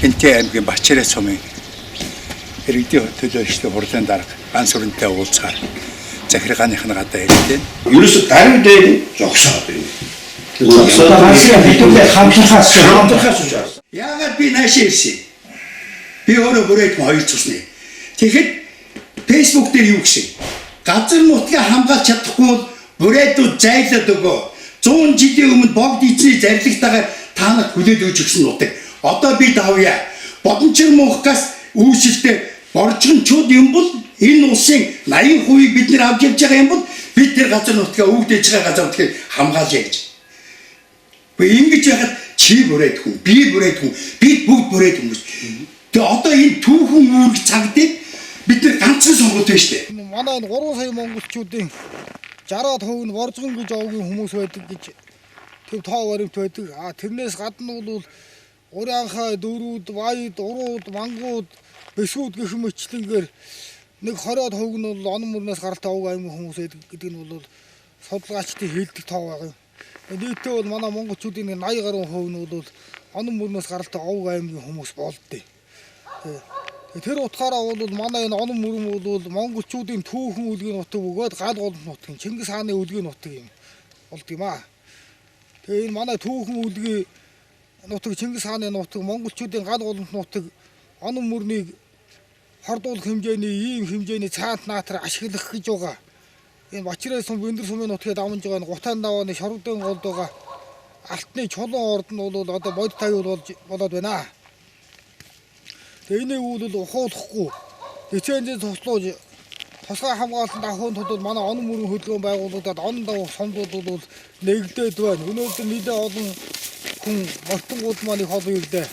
Энтэй аймгийн Бачирэ сумын иргэдийн төлөөлөгчдийн хурлын дарга ганцүрэнтэй уулзгаар захиргааных нь гадаа ирдээ. Ерөөсө даруй дээр зогсоод байна. Яагаад би наашаа ирсэн? Би өөрөө бүрээд хоёр цусны. Тэгэхэд Facebook дээр юу гэсэн? Газар нутгийг хамгаалж чадахгүй бол бүрээдүүд зайлаад өгөө. 100 жилийн өмнө богд эзний зарилгатайгаар та нарт хүлээж өгч гисэн нутаг. Одоо би давъя. Бодончир мөнхгээс үүсэлтэй боржгончууд юм бол энэ улсын 80% бид нэр авч явж байгаа юм бол бид тэр газар нутгаа өвдөж байгаа газар нутгийг хамгаалъя гэж. Гэхдээ ингэж яхад чи бүрээд хүн, би бүрээд хүн, бид бүгд бүрээд хүмүүс. Тэгээ одоо энэ түүхэн үүрэг цагдыг бид нар ганцхан сонгоод байна шүү дээ. Манай энэ 3 сая монголчуудын 60% нь боржгон гэж овгийн хүмүүс байдаг гэж төв тоо баримт байдаг. Тэрнээс гадна бол Урянхай, Дөрүүд, Баяд, Урууд, Мангууд, Бэсгүүд гэх мэтлэнгээр нэг 20% нь бол онон мөрнөөс гаралтай овг аймгийн хүмүүс байдаг гэдэг нь бол судалгаачдын хэлдэг тоо байгаа юм. Нийтдээ бол манай монголчуудын 80 гаруй хувь нь бол онон мөрнөөс гаралтай овг аймгийн хүмүүс болдөө. Тэр утгаараа бол манай энэ онон мөрөн бол монголчуудын түүхэн үлгийн нутаг бөгөөд гал голомт нутаг, Чингис хааны үлгийн нутаг юм болд юм аа. Тэгээ энэ манай түүхэн үлгийн нутаг, Чингис хааны нутаг, монголчуудын гал голомт нутаг, онон мөрнийг хордуулах хэмжээний ийм хэмжээний цаант наатар ашиглах гэж байгаа. Энэ Бачирэ сум, Бэндэр сумын нутгийг дамжиж байгаа энэ Гутаан давааны Шорвдын голд байгаа Алтны чулуун орд нь бол одоо бодит аюул болоод байна. Тэгээ энийг бол ухуулахгүй лицензээ цуглуулж тусгай хамгаалалтанд авахын тулд манай онон мөрөн хөдөлгөөн байгууллагад онон давах сомдууд бол нэгдээд байна. Өнөөдөр нэлээд олон хүн мортонгууд маань их олон ирдэ.